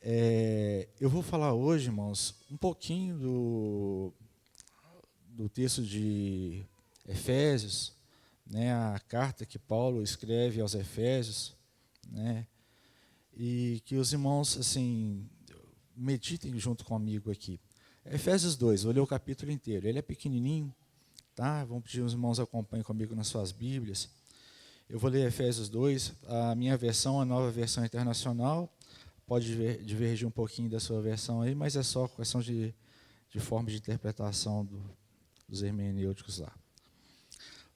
Eu vou falar hoje, irmãos, um pouquinho do texto de Efésios, né, a carta que Paulo escreve aos Efésios, né, e que os irmãos, assim, meditem junto comigo aqui. Efésios 2, vou ler o capítulo inteiro, ele é pequenininho, tá? Vamos pedir os irmãos acompanhem comigo nas suas Bíblias. Eu vou ler Efésios 2, a minha versão, a nova versão internacional, pode divergir um pouquinho da sua versão aí, mas é só questão de forma de interpretação dos hermenêuticos lá.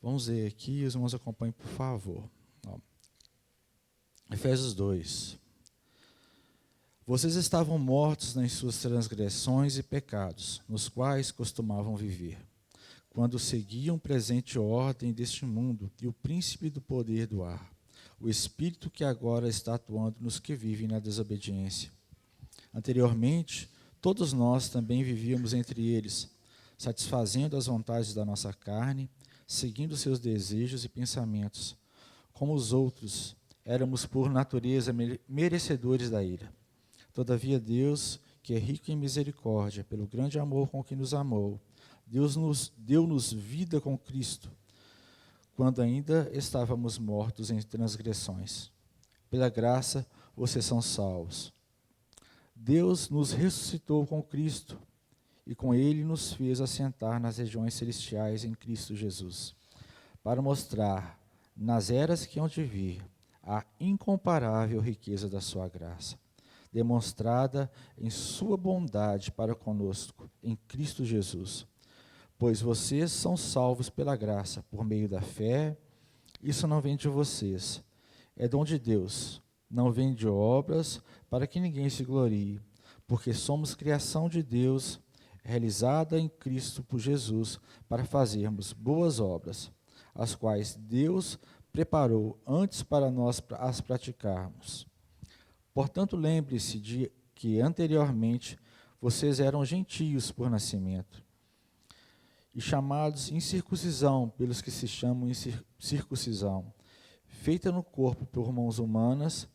Vamos ver aqui, os irmãos acompanhem, por favor. Ó. Efésios 2. Vocês estavam mortos nas suas transgressões e pecados, nos quais costumavam viver, quando seguiam presente ordem deste mundo e o príncipe do poder do ar, o espírito que agora está atuando nos que vivem na desobediência. Anteriormente, todos nós também vivíamos entre eles, satisfazendo as vontades da nossa carne, seguindo seus desejos e pensamentos. Como os outros, éramos por natureza merecedores da ira. Todavia Deus, que é rico em misericórdia, pelo grande amor com que nos amou, deu-nos vida com Cristo, quando ainda estávamos mortos em transgressões. Pela graça, vocês são salvos. Deus nos ressuscitou com Cristo e com Ele nos fez assentar nas regiões celestiais em Cristo Jesus, para mostrar, nas eras que hão de vir, a incomparável riqueza da sua graça, demonstrada em sua bondade para conosco, em Cristo Jesus. Pois vocês são salvos pela graça, por meio da fé. Isso não vem de vocês, é dom de Deus, não vem de obras, para que ninguém se glorie, porque somos criação de Deus, realizada em Cristo por Jesus, para fazermos boas obras, as quais Deus preparou antes para nós as praticarmos. Portanto, lembre-se de que anteriormente vocês eram gentios por nascimento, e chamados incircuncisão pelos que se chamam circuncisão, feita no corpo por mãos humanas,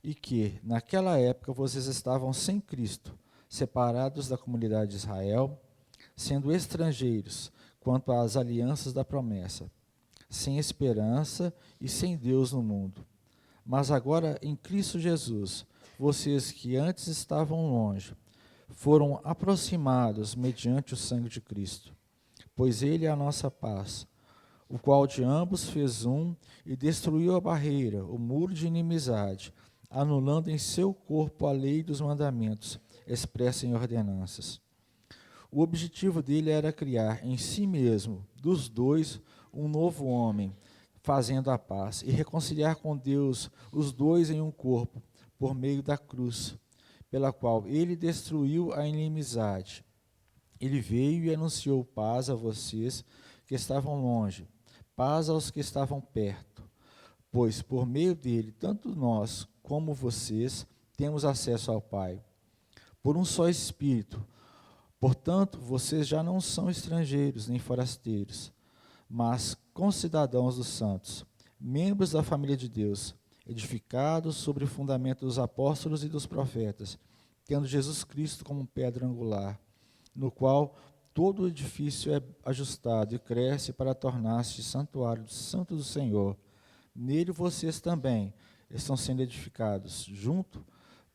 e que, naquela época, vocês estavam sem Cristo, separados da comunidade de Israel, sendo estrangeiros quanto às alianças da promessa, sem esperança e sem Deus no mundo. Mas agora, em Cristo Jesus, vocês que antes estavam longe, foram aproximados mediante o sangue de Cristo, pois Ele é a nossa paz, o qual de ambos fez um e destruiu a barreira, o muro de inimizade, anulando em seu corpo a lei dos mandamentos, expressa em ordenanças. O objetivo dele era criar em si mesmo, dos dois, um novo homem, fazendo a paz, e reconciliar com Deus os dois em um corpo, por meio da cruz, pela qual ele destruiu a inimizade. Ele veio e anunciou paz a vocês que estavam longe, paz aos que estavam perto, pois por meio dele, tanto nós como vocês, temos acesso ao Pai, por um só Espírito. Portanto, vocês já não são estrangeiros nem forasteiros, mas concidadãos dos santos, membros da família de Deus, edificados sobre o fundamento dos apóstolos e dos profetas, tendo Jesus Cristo como pedra angular, no qual todo o edifício é ajustado e cresce para tornar-se santuário do santo do Senhor. Nele vocês também estão sendo edificados, junto,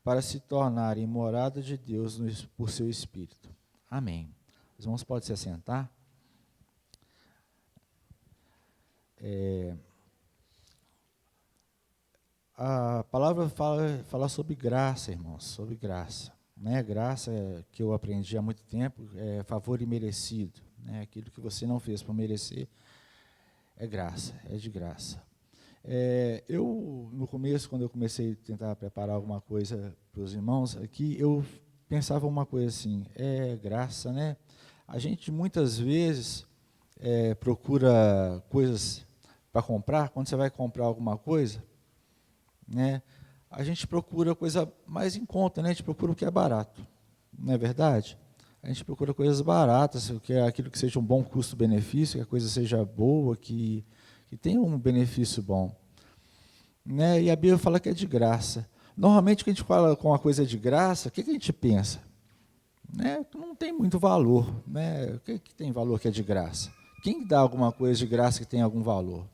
para se tornarem morada de Deus por seu Espírito. Amém. Os irmãos podem se assentar. A palavra fala sobre graça, irmãos, sobre graça. Né? Graça que eu aprendi há muito tempo é favor imerecido. Né? Aquilo que você não fez para merecer é graça, é de graça. Eu, no começo, quando eu comecei a tentar preparar alguma coisa para os irmãos aqui, eu pensava uma coisa assim, graça, né? A gente muitas vezes procura coisas para comprar. Quando você vai comprar alguma coisa, né, a gente procura coisa mais em conta, né? A gente procura o que é barato, não é verdade? A gente procura coisas baratas, aquilo que seja um bom custo-benefício, que a coisa seja boa, que tenha um benefício bom. Né? E a Bíblia fala que é de graça. Normalmente, quando a gente fala com uma coisa de graça, o que a gente pensa? Né? Não tem muito valor. Né? O que tem valor que é de graça? Quem dá alguma coisa de graça que tem algum valor?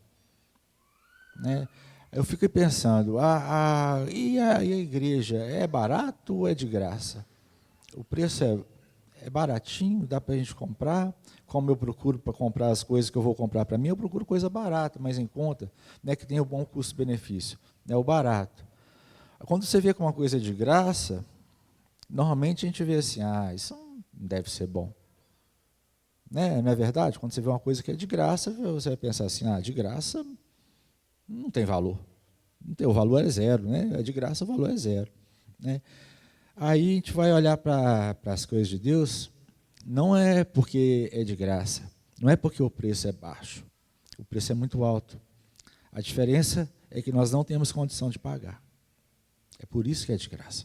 Né? Eu fico pensando, e a igreja, é barato ou é de graça? O preço é baratinho, dá para a gente comprar. Como eu procuro para comprar as coisas que eu vou comprar para mim, eu procuro coisa barata, mas em conta, né, que tenha o bom custo-benefício, né, o barato. Quando você vê que uma coisa é de graça, normalmente a gente vê assim, isso não deve ser bom. Né? Não é verdade? Quando você vê uma coisa que é de graça, você vai pensar assim, de graça não tem valor. Não tem, o valor é zero, né? É de graça, o valor é zero. Né? Aí a gente vai olhar para as coisas de Deus, não é porque é de graça, não é porque o preço é baixo, o preço é muito alto. A diferença é que nós não temos condição de pagar. É por isso que é de graça.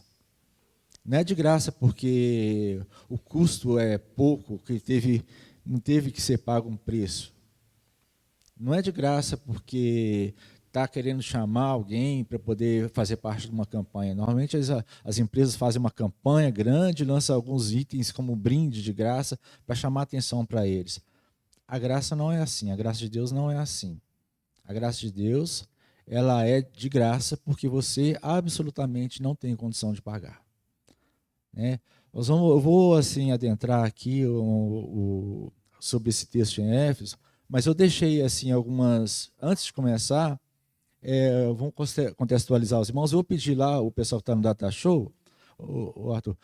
Não é de graça porque o custo é pouco, que não teve que ser pago um preço. Não é de graça porque está querendo chamar alguém para poder fazer parte de uma campanha. Normalmente as empresas fazem uma campanha grande, lançam alguns itens como brinde de graça para chamar atenção para eles. A graça não é assim, a graça de Deus não é assim. A graça de Deus, ela é de graça porque você absolutamente não tem condição de pagar. Né? Eu vou assim adentrar aqui sobre esse texto em Éfeso, mas eu deixei assim antes de começar, vamos contextualizar os irmãos. Eu vou pedir lá o pessoal que está no Data Show, o Arthur.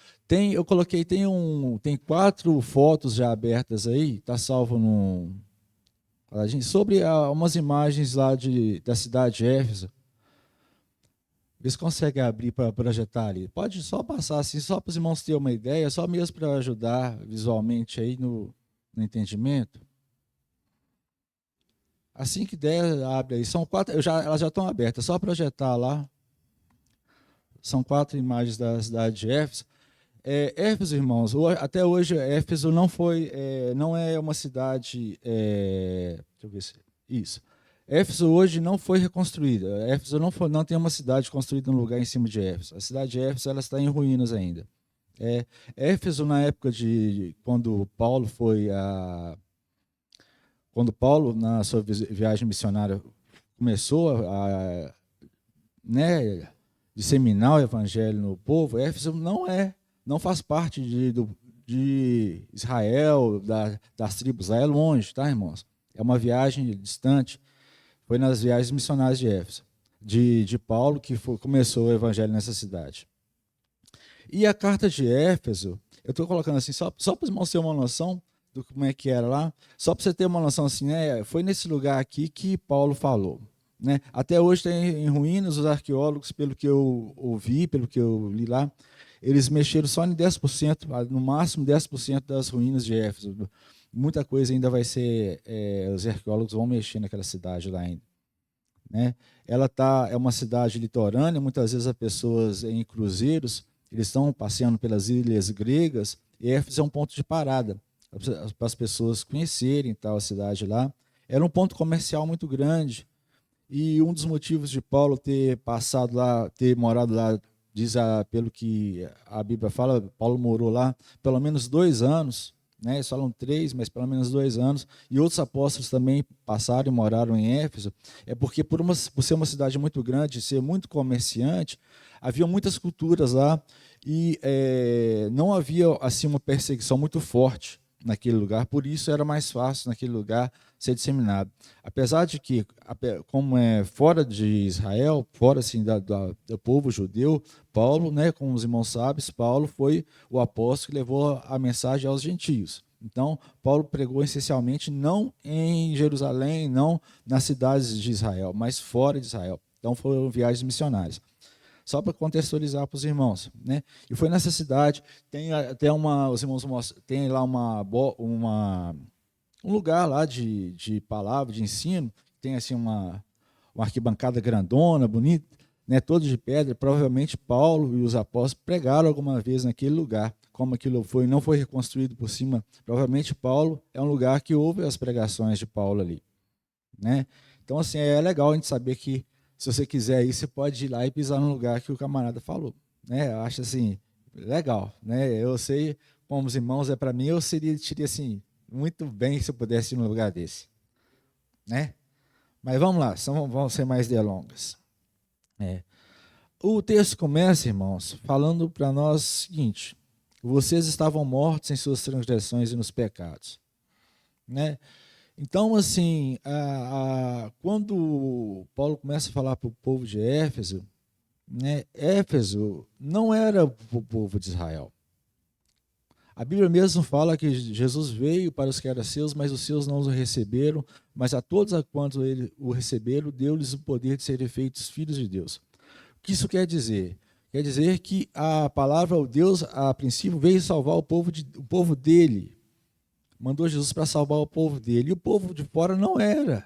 Eu coloquei, tem 4 fotos já abertas aí, está salvo sobre umas imagens lá da cidade de Éfeso. Eles conseguem abrir para projetar ali. Pode só passar assim, só para os irmãos terem uma ideia, só mesmo para ajudar visualmente aí no entendimento. Assim que der, abre aí. São 4, elas já estão abertas, só projetar lá. São 4 imagens da cidade de Éfeso. Éfeso, irmãos, até hoje Éfeso não é uma cidade. Deixa eu ver se. Isso. Éfeso hoje não foi reconstruída. Éfeso não tem uma cidade construída no lugar em cima de Éfeso. A cidade de Éfeso ela está em ruínas ainda. Éfeso, na época de quando Paulo na sua viagem missionária, começou a disseminar o evangelho no povo, Éfeso não faz parte de Israel, das tribos lá, é longe, tá, irmãos? É uma viagem distante. Foi nas viagens missionárias de Éfeso, de Paulo, que começou o evangelho nessa cidade. E a carta de Éfeso, eu estou colocando assim, só para os irmãos terem uma noção do como é que era lá, só para você ter uma noção assim, foi nesse lugar aqui que Paulo falou. Né? Até hoje está em ruínas, os arqueólogos, pelo que eu ouvi, pelo que eu li lá, eles mexeram só em 10%, no máximo 10% das ruínas de Éfeso. Muita coisa ainda vai ser, os arqueólogos vão mexer naquela cidade lá ainda. Né? Ela é uma cidade litorânea, muitas vezes as pessoas em cruzeiros, eles estão passeando pelas ilhas gregas, e Éfeso é um ponto de parada, para as pessoas conhecerem tal a cidade lá. Era um ponto comercial muito grande, e um dos motivos de Paulo ter passado lá, ter morado lá, pelo que a Bíblia fala, Paulo morou lá pelo menos 2 anos, né? Eles falam 3, mas pelo menos 2 anos, e outros apóstolos também passaram e moraram em Éfeso, porque por ser uma cidade muito grande, ser muito comerciante, havia muitas culturas lá, e não havia assim uma perseguição muito forte naquele lugar, por isso era mais fácil naquele lugar ser disseminado. Apesar de que, como é fora de Israel, fora assim do povo judeu, Paulo, né, como os irmãos sabem, Paulo foi o apóstolo que levou a mensagem aos gentios. Então, Paulo pregou essencialmente não em Jerusalém, não nas cidades de Israel, mas fora de Israel. Então, foram viagens missionárias. Só para contextualizar para os irmãos, né? E foi nessa cidade, tem até os irmãos mostram, tem lá um lugar lá de palavra, de ensino, tem assim uma arquibancada grandona, bonita, né, todo de pedra. Provavelmente Paulo e os apóstolos pregaram alguma vez naquele lugar. Como aquilo não foi reconstruído por cima, provavelmente Paulo é um lugar que houve as pregações de Paulo ali. Né? Então, assim, é legal a gente saber que se você quiser ir, você pode ir lá e pisar no lugar que o camarada falou. Né? Eu acho assim, legal. Né? Eu sei, como os irmãos, para mim, eu seria assim, muito bem se eu pudesse ir num lugar desse. Né? Mas vamos lá, vamos ser mais delongas. O texto começa, irmãos, falando para nós o seguinte: vocês estavam mortos em suas transgressões e nos pecados. Né? Então, assim, quando Paulo começa a falar para o povo de Éfeso, né, Éfeso não era o povo de Israel. A Bíblia mesmo fala que Jesus veio para os que eram seus, mas os seus não o receberam, mas a todos a quanto ele o receberam, deu-lhes o poder de serem feitos filhos de Deus. O que isso quer dizer? Quer dizer que a palavra de Deus, a princípio, veio salvar o povo dele. Mandou Jesus para salvar o povo dele. E o povo de fora não era.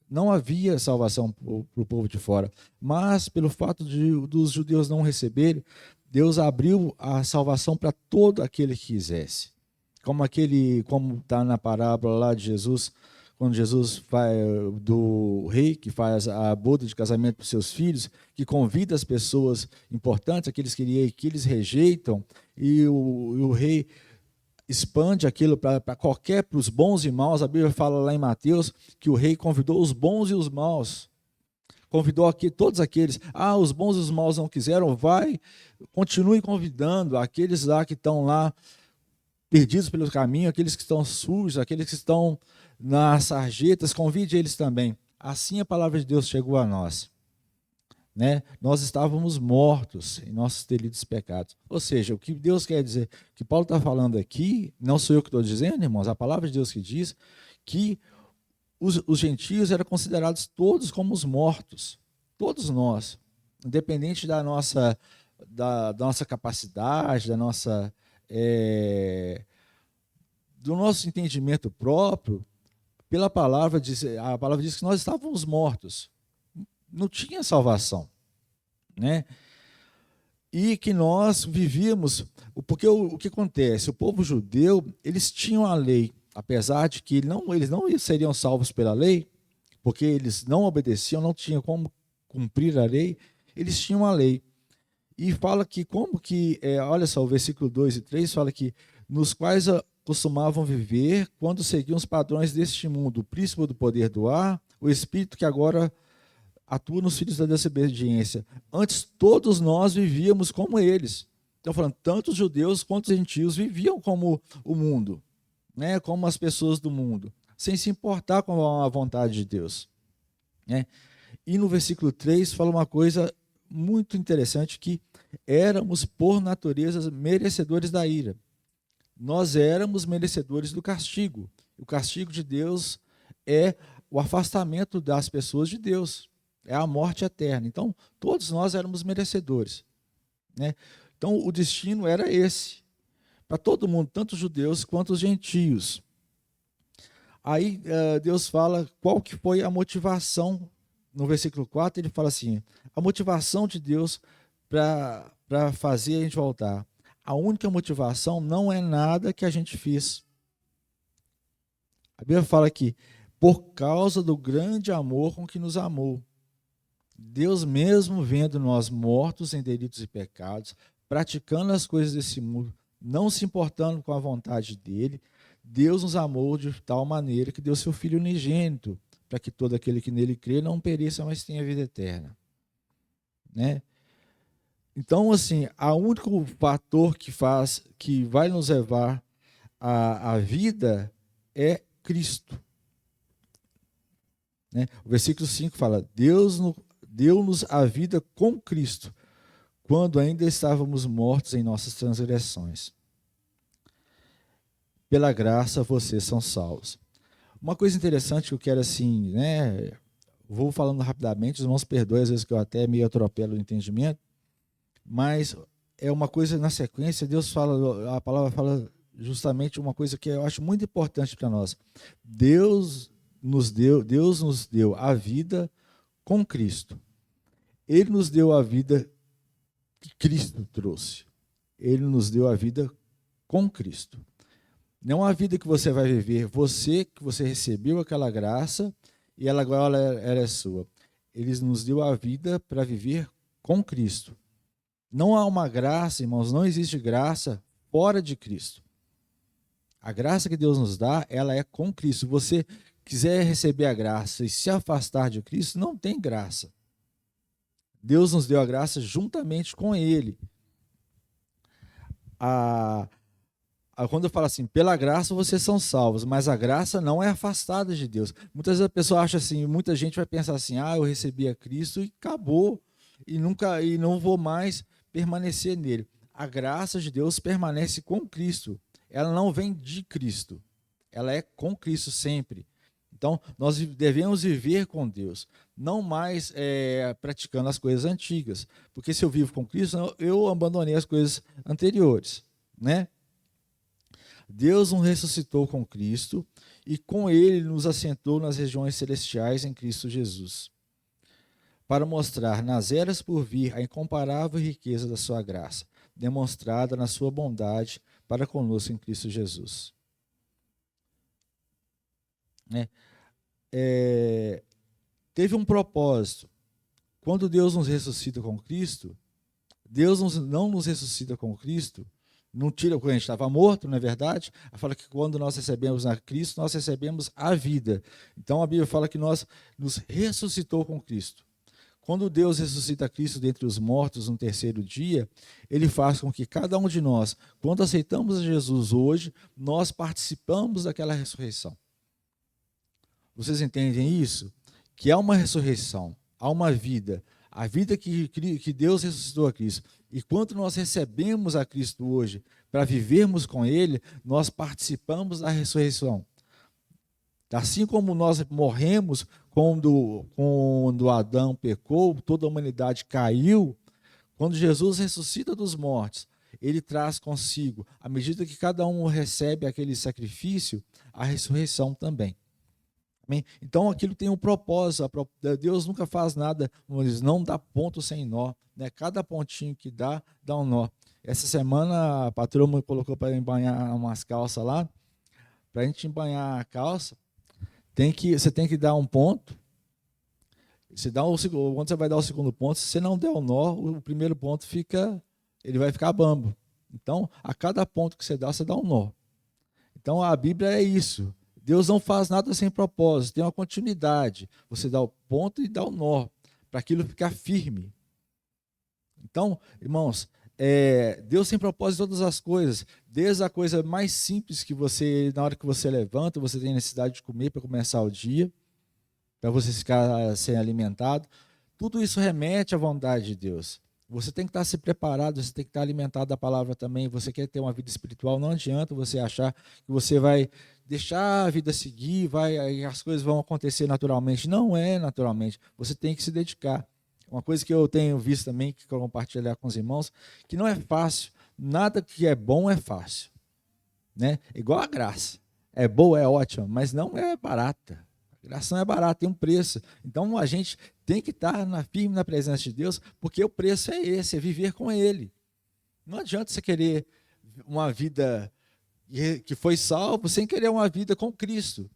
Não havia salvação para o povo de fora. Mas, pelo fato dos judeus não receberem, Deus abriu a salvação para todo aquele que quisesse. Como está na parábola lá de Jesus, quando Jesus vai do rei que faz a boda de casamento para os seus filhos, que convida as pessoas importantes, aqueles que eles rejeitam, e o rei expande aquilo para os bons e maus. A Bíblia fala lá em Mateus que o rei convidou os bons e os maus. Convidou aqui todos aqueles. Os bons e os maus não quiseram, continue convidando aqueles lá que estão lá perdidos pelo caminho, aqueles que estão sujos, aqueles que estão nas sarjetas, convide eles também. Assim a palavra de Deus chegou a nós. Né? Nós estávamos mortos em nossos delitos e pecados. Ou seja, o que Deus quer dizer, o que Paulo está falando aqui, não sou eu que estou dizendo, irmãos, a palavra de Deus que diz que os gentios eram considerados todos como os mortos, todos nós, independente da nossa capacidade, do nosso entendimento próprio. A palavra diz que nós estávamos mortos, não tinha salvação, né? E que nós vivíamos, porque o que acontece? O povo judeu, eles tinham a lei, apesar de que eles não seriam salvos pela lei, porque eles não obedeciam, não tinham como cumprir a lei, eles tinham a lei. E fala que olha só, o versículo 2 e 3 fala que nos quais costumavam viver quando seguiam os padrões deste mundo, o príncipe do poder do ar, o espírito que agora atua nos filhos da desobediência. Antes todos nós vivíamos como eles. Então falando, tanto os judeus quanto os gentios viviam como o mundo, né? Como as pessoas do mundo, sem se importar com a vontade de Deus. Né? E no versículo 3 fala uma coisa muito interessante, que éramos por natureza merecedores da ira. Nós éramos merecedores do castigo. O castigo de Deus é o afastamento das pessoas de Deus, é a morte eterna. Então, todos nós éramos merecedores. Né? Então, o destino era esse, para todo mundo, tanto os judeus quanto os gentios. Aí, Deus fala qual que foi a motivação. No versículo 4, ele fala assim, a motivação de Deus para fazer a gente voltar. A única motivação não é nada que a gente fez. A Bíblia fala que, por causa do grande amor com que nos amou, Deus mesmo vendo nós mortos em delitos e pecados, praticando as coisas desse mundo, não se importando com a vontade dele, Deus nos amou de tal maneira que deu seu Filho unigênito, para que todo aquele que nele crê não pereça, mas tenha vida eterna. Né? Então, assim, o único fator que vai nos levar à vida é Cristo. Né? O versículo 5 fala, Deus deu-nos a vida com Cristo, quando ainda estávamos mortos em nossas transgressões. Pela graça vocês são salvos. Uma coisa interessante que eu quero assim, né? Vou falando rapidamente, os irmãos perdoem às vezes que eu até meio atropelo o entendimento, mas é uma coisa na sequência, a palavra fala justamente uma coisa que eu acho muito importante para nós. Deus nos deu a vida com Cristo. Ele nos deu a vida que Cristo trouxe. Ele nos deu a vida com Cristo. Não a vida que você vai viver, que você recebeu aquela graça e ela agora é sua. Ele nos deu a vida para viver com Cristo. Não há uma graça, irmãos, não existe graça fora de Cristo. A graça que Deus nos dá, ela é com Cristo. Se você quiser receber a graça e se afastar de Cristo, não tem graça. Deus nos deu a graça juntamente com Ele. Quando eu falo assim, pela graça vocês são salvos, mas a graça não é afastada de Deus. Muitas vezes a pessoa acha assim, muita gente vai pensar assim, eu recebi a Cristo e acabou, e não vou mais permanecer nele. A graça de Deus permanece com Cristo. Ela não vem de Cristo, ela é com Cristo sempre. Então, nós devemos viver com Deus, não mais praticando as coisas antigas, porque se eu vivo com Cristo, eu abandonei as coisas anteriores, né? Deus nos ressuscitou com Cristo e com Ele nos assentou nas regiões celestiais em Cristo Jesus, para mostrar nas eras por vir a incomparável riqueza da sua graça, demonstrada na sua bondade para conosco em Cristo Jesus. Teve um propósito. Quando Deus nos ressuscita com Cristo, Deus não nos ressuscita com Cristo, não tira quando a gente estava morto, não é verdade? Ela fala que quando nós recebemos a Cristo, nós recebemos a vida. Então a Bíblia fala que nós nos ressuscitou com Cristo. Quando Deus ressuscita Cristo dentre os mortos no terceiro dia, Ele faz com que cada um de nós, quando aceitamos a Jesus hoje, nós participamos daquela ressurreição. Vocês entendem isso? Que há uma ressurreição, há uma vida, a vida que Deus ressuscitou a Cristo. E quando nós recebemos a Cristo hoje, para vivermos com Ele, nós participamos da ressurreição. Assim como nós morremos quando Adão pecou, toda a humanidade caiu, quando Jesus ressuscita dos mortos, Ele traz consigo, à medida que cada um recebe aquele sacrifício, a ressurreição também. Amém? Então aquilo tem um propósito. Deus nunca faz nada, não dá ponto sem nó, né? Cada pontinho que dá um nó. Essa semana a patroa me colocou para embanhar umas calças lá. Para a gente embanhar a calça, você tem que dar um ponto. Quando você vai dar o segundo ponto, se você não der o nó, o primeiro ponto ele vai ficar bambo. Então, a cada ponto que você dá um nó. Então, a Bíblia é isso. Deus não faz nada sem propósito, tem uma continuidade. Você dá o ponto e dá o nó, para aquilo ficar firme. Então, irmãos, Deus tem propósito em todas as coisas, desde a coisa mais simples que na hora que você levanta, você tem necessidade de comer para começar o dia, para você ficar sem alimentado. Tudo isso remete à vontade de Deus. Você tem que estar se preparado, você tem que estar alimentado da palavra também. Você quer ter uma vida espiritual, não adianta você achar que você vai deixar a vida seguir, as coisas vão acontecer naturalmente. Não é naturalmente, você tem que se dedicar. Uma coisa que eu tenho visto também, que eu vou compartilhar com os irmãos, que não é fácil, nada que é bom é fácil. Né? Igual a graça, é boa, é ótima, mas não é barata. A graça não é barata, tem um preço. Então a gente tem que estar firme na presença de Deus, porque o preço é esse, é viver com Ele. Não adianta você querer uma vida que foi salvo sem querer uma vida com Cristo.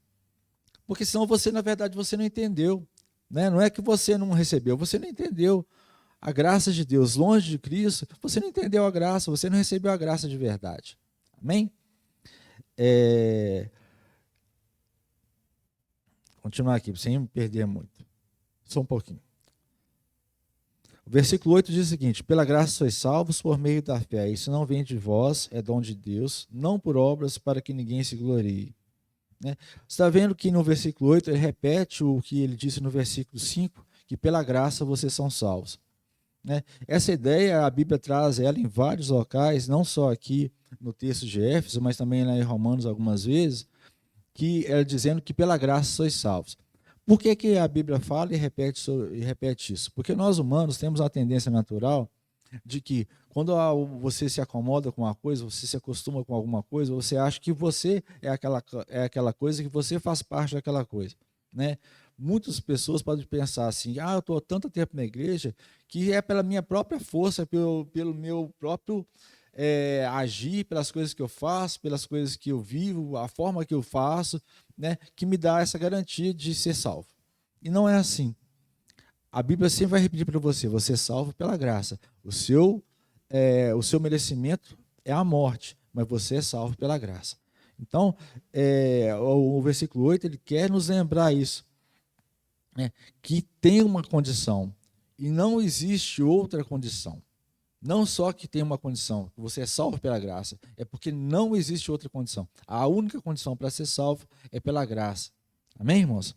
Porque senão você, na verdade, você não entendeu. Né? Não é que você não recebeu, você não entendeu a graça de Deus. Longe de Cristo, você não entendeu a graça, você não recebeu a graça de verdade. Amém? Continuar aqui, sem me perder muito. Só um pouquinho. O versículo 8 diz o seguinte: pela graça sois salvos por meio da fé. Isso não vem de vós, é dom de Deus, não por obras para que ninguém se glorie. Né? Você está vendo que no versículo 8 ele repete o que ele disse no versículo 5, que pela graça vocês são salvos. Né? Essa ideia a Bíblia traz ela em vários locais, não só aqui no texto de Éfeso, mas também lá em Romanos algumas vezes, que é dizendo que pela graça sois salvos. Por que a Bíblia fala e repete isso? Porque nós humanos temos a tendência natural de que quando você se acomoda com uma coisa, você se acostuma com alguma coisa, você acha que você é aquela coisa, que você faz parte daquela coisa. Né? Muitas pessoas podem pensar assim, eu estou há tanto tempo na igreja, que é pela minha própria força, pelo meu próprio agir, pelas coisas que eu faço, pelas coisas que eu vivo, a forma que eu faço, né, que me dá essa garantia de ser salvo. E não é assim. A Bíblia sempre vai repetir para você: você é salvo pela graça. O seu merecimento é a morte, mas você é salvo pela graça. Então, o versículo 8, ele quer nos lembrar isso, né, que tem uma condição e não existe outra condição. Não só que tem uma condição, que você é salvo pela graça, é porque não existe outra condição. A única condição para ser salvo é pela graça. Amém, irmãos?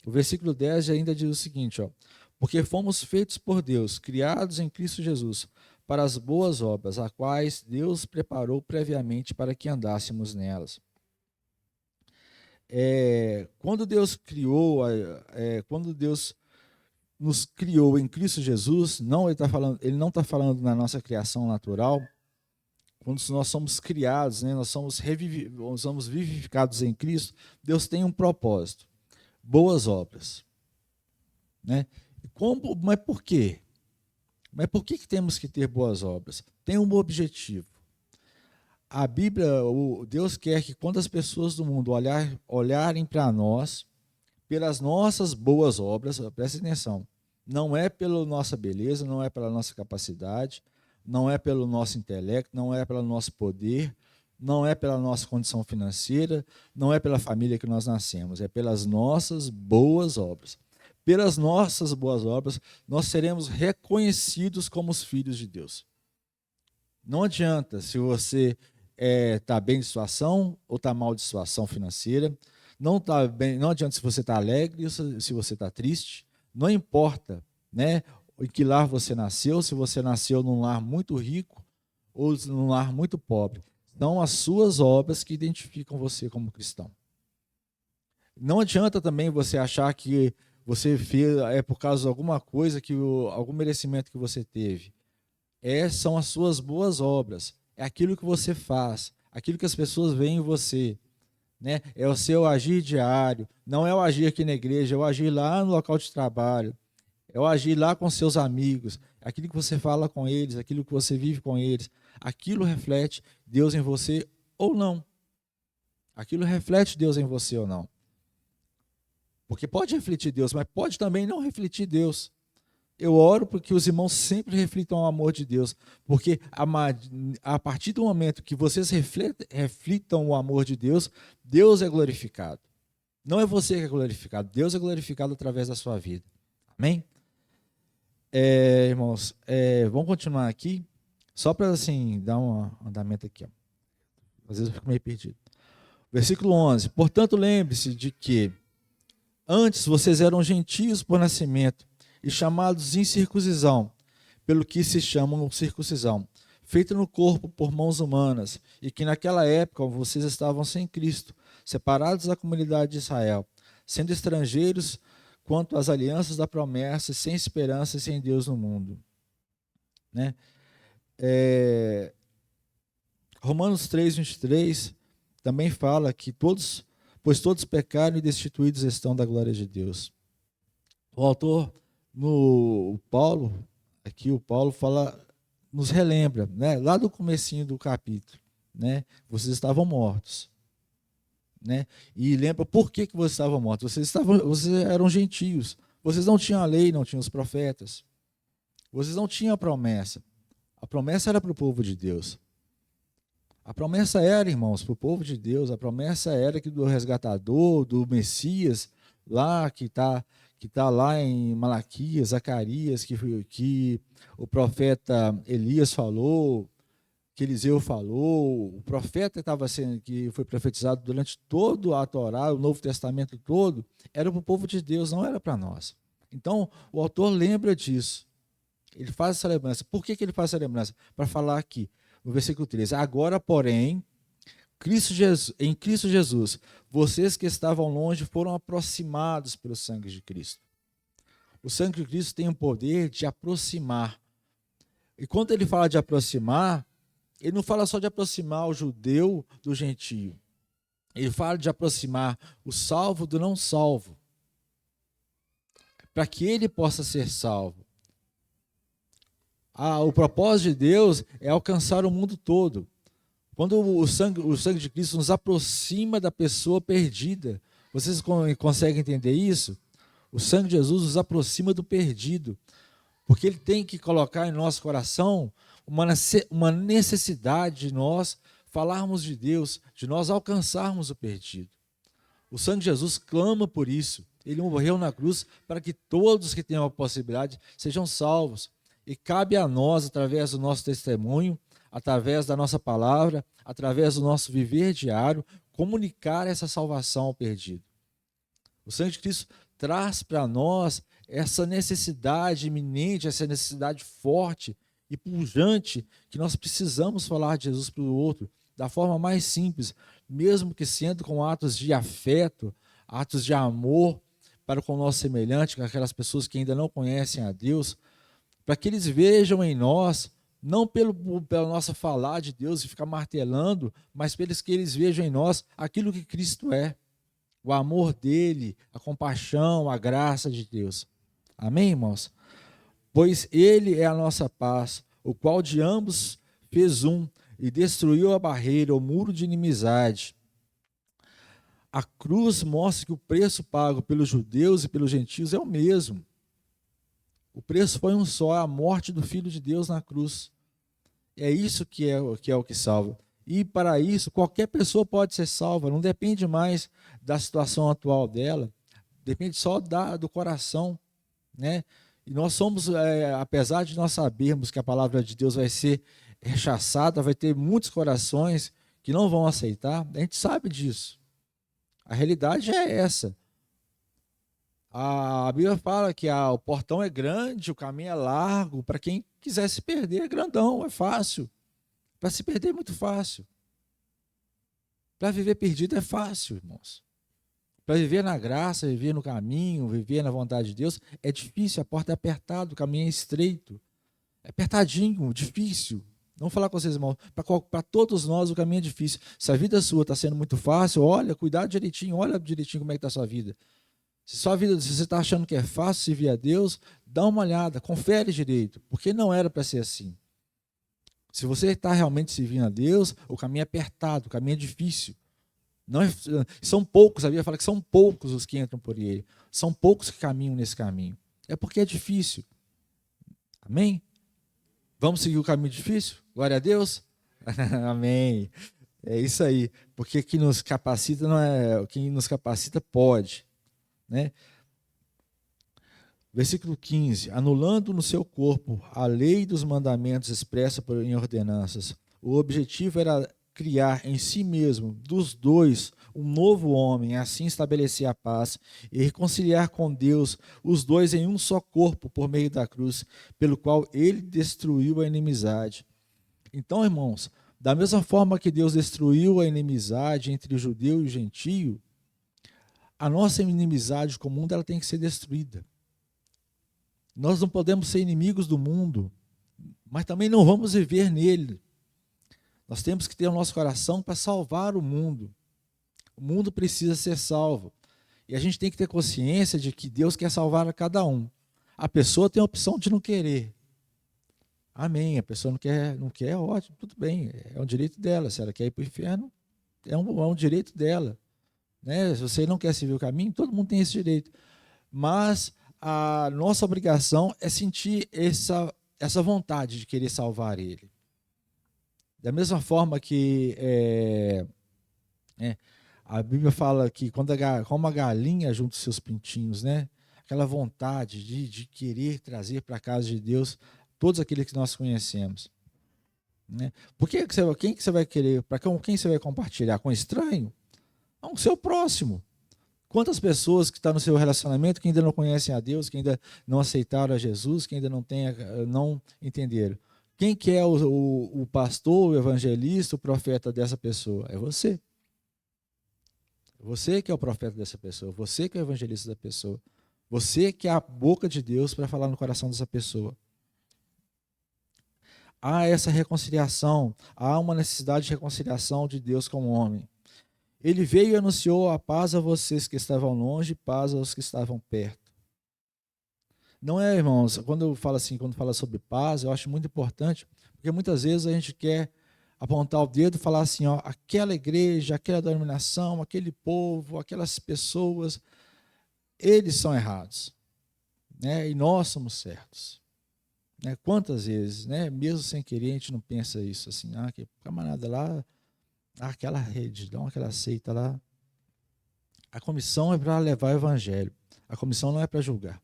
O versículo 10 ainda diz o seguinte, ó: porque fomos feitos por Deus, criados em Cristo Jesus, para as boas obras, as quais Deus preparou previamente para que andássemos nelas. Quando Deus nos criou em Cristo Jesus, ele não está falando na nossa criação natural. Quando nós somos criados, né, nós somos vivificados em Cristo, Deus tem um propósito: boas obras, né? Mas por quê? Mas por que temos que ter boas obras? Tem um objetivo. A Bíblia, Deus quer que quando as pessoas do mundo olharem para nós, pelas nossas boas obras, preste atenção, não é pela nossa beleza, não é pela nossa capacidade, não é pelo nosso intelecto, não é pelo nosso poder, não é pela nossa condição financeira, não é pela família que nós nascemos, é pelas nossas boas obras. Pelas nossas boas obras, nós seremos reconhecidos como os filhos de Deus. Não adianta se você está bem de situação ou está mal de situação financeira. Não adianta se você está alegre ou se você está triste. Não importa, né, em que lar você nasceu, se você nasceu num lar muito rico ou num lar muito pobre. São as suas obras que identificam você como cristão. Não adianta também você achar que você fez por causa de alguma coisa, algum merecimento que você teve. São as suas boas obras. É aquilo que você faz, aquilo que as pessoas veem em você, né? É o seu agir diário. Não é o agir aqui na igreja, é o agir lá no local de trabalho. É o agir lá com seus amigos. Aquilo que você fala com eles, aquilo que você vive com eles. Aquilo reflete Deus em você ou não. Aquilo reflete Deus em você ou não. Porque pode refletir Deus, mas pode também não refletir Deus. Eu oro para que os irmãos sempre reflitam o amor de Deus, porque a partir do momento que vocês reflitam o amor de Deus, Deus é glorificado. Não é você que é glorificado, Deus é glorificado através da sua vida. Amém? Irmãos, vamos continuar aqui, só para assim, dar um andamento aqui. Ó. Às vezes eu fico meio perdido. Versículo 11. Portanto, lembre-se de que antes vocês eram gentios por nascimento, e chamados incircuncisão, pelo que se chamam circuncisão, feita no corpo por mãos humanas, e que naquela época vocês estavam sem Cristo, separados da comunidade de Israel, sendo estrangeiros quanto às alianças da promessa, sem esperança e sem Deus no mundo. Né? Romanos 3:23 também fala que pois todos pecaram e destituídos estão da glória de Deus. O autor o Paulo fala, nos relembra, né, lá do comecinho do capítulo, né, vocês estavam mortos, né, e lembra por que vocês estavam mortos. Vocês eram gentios, vocês não tinham a lei, não tinham os profetas, vocês não tinham a promessa era para o povo de Deus. A promessa era, irmãos, para o povo de Deus. A promessa era que do resgatador, do Messias, lá que está lá em Malaquias, Zacarias, que o profeta Elias falou, que Eliseu falou, o profeta que foi profetizado durante todo a Torá, o Novo Testamento todo, era para o povo de Deus, não era para nós. Então, o autor lembra disso. Ele faz essa lembrança. Por que ele faz essa lembrança? Para falar aqui, no versículo 13, agora, porém, em Cristo Jesus, vocês que estavam longe foram aproximados pelo sangue de Cristo. O sangue de Cristo tem o poder de aproximar. E quando ele fala de aproximar, ele não fala só de aproximar o judeu do gentio. Ele fala de aproximar o salvo do não salvo, para que ele possa ser salvo. O propósito de Deus é alcançar o mundo todo. Quando o sangue de Cristo nos aproxima da pessoa perdida, vocês conseguem entender isso? O sangue de Jesus nos aproxima do perdido, porque ele tem que colocar em nosso coração uma necessidade de nós falarmos de Deus, de nós alcançarmos o perdido. O sangue de Jesus clama por isso. Ele morreu na cruz para que todos que tenham a possibilidade sejam salvos. E cabe a nós, através do nosso testemunho, através da nossa palavra, através do nosso viver diário, comunicar essa salvação ao perdido. O sangue de Cristo traz para nós essa necessidade iminente, essa necessidade forte e pujante que nós precisamos falar de Jesus para o outro, da forma mais simples, mesmo que sendo com atos de afeto, atos de amor para com o nosso semelhante, com aquelas pessoas que ainda não conhecem a Deus, para que eles vejam em nós, não pela nossa falar de Deus e ficar martelando, mas pelos que eles vejam em nós aquilo que Cristo é, o amor dele, a compaixão, a graça de Deus. Amém, irmãos? Pois ele é a nossa paz, o qual de ambos fez um e destruiu a barreira, o muro de inimizade. A cruz mostra que o preço pago pelos judeus e pelos gentios é o mesmo. O preço foi um só, a morte do Filho de Deus na cruz. É isso que é o que salva. E para isso, qualquer pessoa pode ser salva, não depende mais da situação atual dela, depende só do coração, né? E nós somos, apesar de nós sabermos que a palavra de Deus vai ser rechaçada, vai ter muitos corações que não vão aceitar, a gente sabe disso. A realidade é essa. A Bíblia fala que o portão é grande, o caminho é largo, para quem quiser se perder é grandão, é fácil. Para se perder é muito fácil. Para viver perdido é fácil, irmãos. Para viver na graça, viver no caminho, viver na vontade de Deus, é difícil, a porta é apertada, o caminho é estreito. É apertadinho, difícil. Vamos falar com vocês, irmãos. Para todos nós o caminho é difícil. Se a vida sua está sendo muito fácil, olha, cuidado direitinho, olha direitinho como é que está a sua vida. Se você está achando que é fácil servir a Deus, dá uma olhada, confere direito, porque não era para ser assim. Se você está realmente servindo a Deus, o caminho é apertado, o caminho é difícil. Não são poucos, a Bíblia fala que são poucos os que entram por ele. São poucos que caminham nesse caminho. É porque é difícil. Amém? Vamos seguir o caminho difícil? Glória a Deus? Amém. É isso aí. Porque quem nos capacita não é. Quem nos capacita pode. Né? Versículo 15. Anulando no seu corpo a lei dos mandamentos expressa em ordenanças. O objetivo era criar em si mesmo, dos dois, um novo homem, assim estabelecer a paz e reconciliar com Deus os dois em um só corpo por meio da cruz, pelo qual ele destruiu a inimizade. Então, irmãos, da mesma forma que Deus destruiu a inimizade entre o judeu e o gentio, a nossa inimizade com o mundo ela tem que ser destruída. Nós não podemos ser inimigos do mundo, mas também não vamos viver nele. Nós temos que ter o nosso coração para salvar o mundo. O mundo precisa ser salvo. E a gente tem que ter consciência de que Deus quer salvar a cada um. A pessoa tem a opção de não querer. Amém. A pessoa não quer, ótimo, tudo bem. É um direito dela. Se ela quer ir para o inferno, é um direito dela. Né? Se você não quer seguir o caminho, todo mundo tem esse direito. Mas a nossa obrigação é sentir essa vontade de querer salvar ele. Da mesma forma que a Bíblia fala que como a galinha junta os seus pintinhos, né? Aquela vontade de querer trazer para a casa de Deus todos aqueles que nós conhecemos. Né? Quem que você vai querer? Para quem você vai compartilhar? Com estranho? Com o seu próximo. Quantas pessoas que estão no seu relacionamento que ainda não conhecem a Deus, que ainda não aceitaram a Jesus, que ainda não entenderam? Quem que é o pastor, o evangelista, o profeta dessa pessoa? É você. Você que é o profeta dessa pessoa. Você que é o evangelista da pessoa. Você que é a boca de Deus para falar no coração dessa pessoa. Há essa reconciliação. Há uma necessidade de reconciliação de Deus com o homem. Ele veio e anunciou a paz a vocês que estavam longe, paz aos que estavam perto. Não é, irmãos, quando fala sobre paz, eu acho muito importante, porque muitas vezes a gente quer apontar o dedo e falar assim, ó, aquela igreja, aquela denominação, aquele povo, aquelas pessoas. eles são errados, né? E nós somos certos. Né? Quantas vezes, né? Mesmo sem querer, a gente não pensa isso assim, que camarada lá, aquela religião, aquela seita lá. A comissão é para levar o evangelho. A comissão não é para julgar.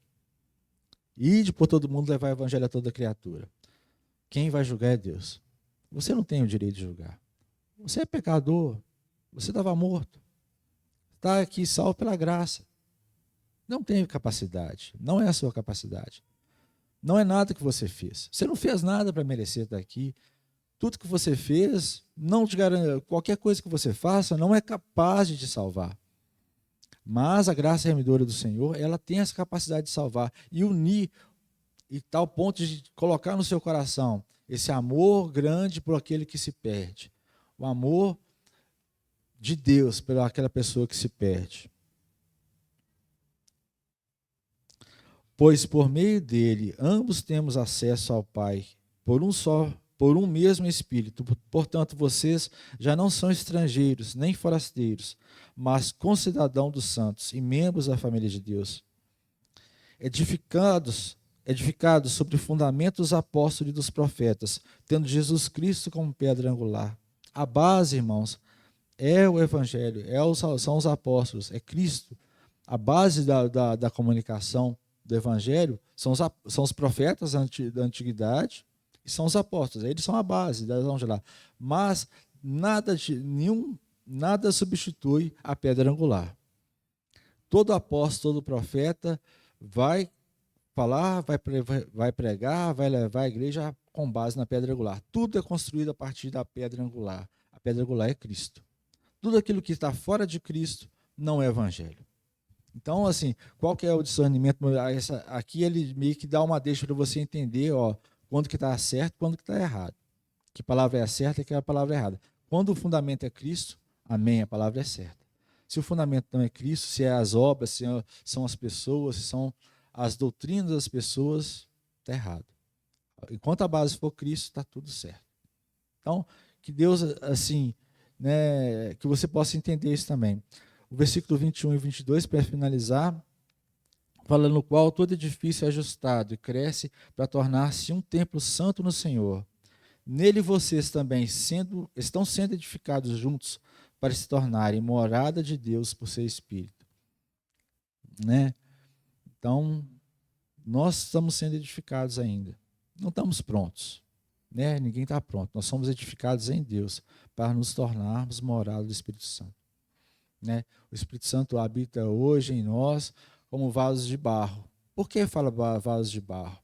Ide por todo mundo levar o evangelho a toda criatura. Quem vai julgar é Deus. Você não tem o direito de julgar. Você é pecador. Você estava morto. Está aqui salvo pela graça. Não tem capacidade. Não é a sua capacidade. Não é nada que você fez. Você não fez nada para merecer estar aqui. Tudo que você fez, não te garante, qualquer coisa que você faça, não é capaz de te salvar. Mas a graça remidora do Senhor, ela tem essa capacidade de salvar e unir, e tal ponto de colocar no seu coração esse amor grande por aquele que se perde. O amor de Deus pela aquela pessoa que se perde. Pois por meio dele, ambos temos acesso ao Pai, por um mesmo Espírito. Portanto, vocês já não são estrangeiros, nem forasteiros, mas concidadãos dos santos e membros da família de Deus. Edificados sobre o fundamento dos apóstolos e dos profetas, tendo Jesus Cristo como pedra angular. A base, irmãos, é o Evangelho, são os apóstolos, é Cristo. A base da comunicação do Evangelho são os profetas da antiguidade e são os apóstolos. Eles são a base, vamos lá. Mas nada substitui a pedra angular. Todo apóstolo, todo profeta vai falar, vai pregar, vai levar a igreja com base na pedra angular. Tudo é construído a partir da pedra angular. A pedra angular é Cristo. Tudo aquilo que está fora de Cristo não é Evangelho. Então, assim, qual que é o discernimento? Aqui ele meio que dá uma deixa para você entender, quando que está certo, quando que está errado. Que palavra é a certa e que a palavra é errada. Quando o fundamento é Cristo, amém, a palavra é certa. Se o fundamento não é Cristo, se é as obras, se são as pessoas, se são as doutrinas das pessoas, está errado. Enquanto a base for Cristo, está tudo certo. Então, que Deus, assim, né, que você possa entender isso também. O versículo 21 e 22, para finalizar, fala no qual todo edifício é ajustado e cresce para tornar-se um templo santo no Senhor. Nele vocês também estão sendo edificados juntos para se tornarem morada de Deus por seu Espírito. Né? Então, nós estamos sendo edificados ainda. Não estamos prontos. Né? Ninguém está pronto. Nós somos edificados em Deus para nos tornarmos morada do Espírito Santo. Né? O Espírito Santo habita hoje em nós como vasos de barro. Por que fala vasos de barro?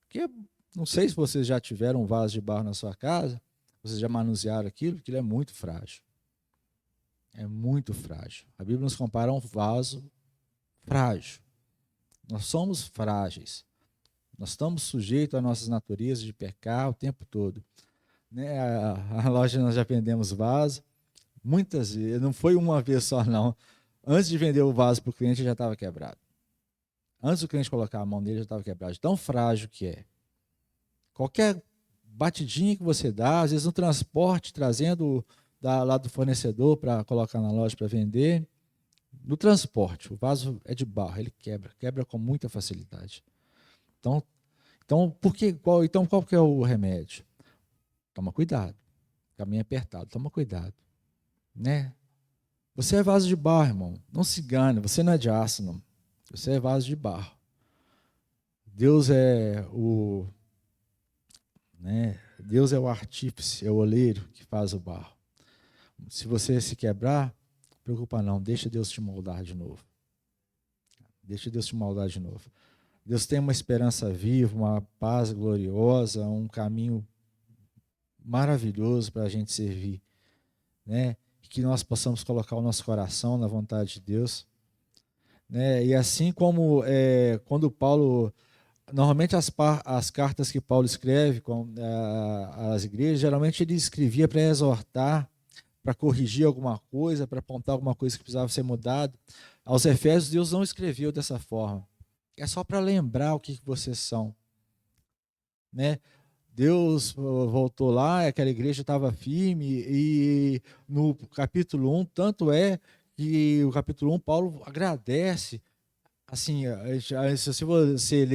Porque não sei se vocês já tiveram um vaso de barro na sua casa, vocês já manusearam aquilo é muito frágil. É muito frágil. A Bíblia nos compara a um vaso frágil. Nós somos frágeis. Nós estamos sujeitos às nossas naturezas de pecar o tempo todo. Né? A loja nós já vendemos vaso. Muitas vezes, não foi uma vez só não. Antes de vender o vaso para o cliente, já estava quebrado. Antes do cliente colocar a mão nele, já estava quebrado. Tão frágil que é. Qualquer batidinha que você dá, às vezes no transporte, trazendo lá do fornecedor para colocar na loja para vender, no transporte, o vaso é de barro, ele quebra com muita facilidade. Então qual que é o remédio? Toma cuidado. Caminho apertado, toma cuidado. Né? Você é vaso de barro, irmão. Não se engane, você não é de aço, não. Você é vaso de barro. Deus é o artífice, é o oleiro que faz o barro. Se você se quebrar, não preocupa não, deixa Deus te moldar de novo. Deixa Deus te moldar de novo. Deus tem uma esperança viva, uma paz gloriosa, um caminho maravilhoso para a gente servir. Né? Que nós possamos colocar o nosso coração na vontade de Deus. Né? E assim como quando Paulo... Normalmente as cartas que Paulo escreve às igrejas, geralmente ele escrevia para exortar, para corrigir alguma coisa, para apontar alguma coisa que precisava ser mudada. Aos Efésios, Deus não escreveu dessa forma. É só para lembrar o que vocês são. Né? Deus voltou lá, aquela igreja estava firme, e no capítulo 1, tanto é que o capítulo 1, Paulo agradece assim, se você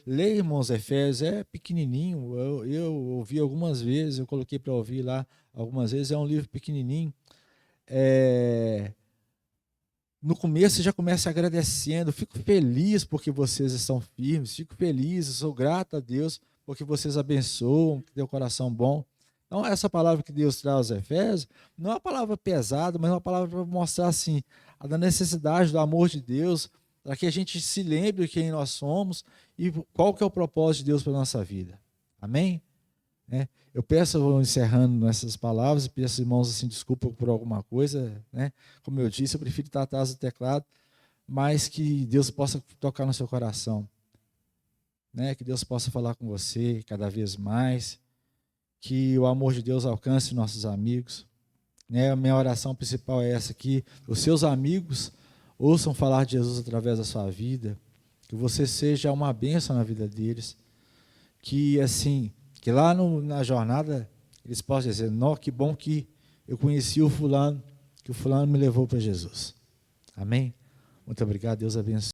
ler, irmãos, Efésios, é pequenininho. Eu ouvi algumas vezes, eu coloquei para ouvir lá algumas vezes, é um livro pequenininho. No começo você já começa agradecendo, fico feliz porque vocês estão firmes, fico feliz, sou grato a Deus porque vocês abençoam, que tem o coração bom. Então, essa palavra que Deus traz aos Efésios, não é uma palavra pesada, mas é uma palavra para mostrar assim, a da necessidade do amor de Deus, para que a gente se lembre de quem nós somos e qual que é o propósito de Deus para a nossa vida. Amém? Eu peço, eu vou encerrando nessas palavras, peço, irmãos, assim, desculpa por alguma coisa, né? Como eu disse, eu prefiro estar atrás do teclado, mas que Deus possa tocar no seu coração, né? Que Deus possa falar com você cada vez mais, que o amor de Deus alcance nossos amigos, né? A minha oração principal é essa aqui, os seus amigos ouçam falar de Jesus através da sua vida, que você seja uma bênção na vida deles, que assim, que lá na jornada eles possam dizer, não, que bom que eu conheci o fulano, que o fulano me levou para Jesus. Amém? Muito obrigado, Deus abençoe.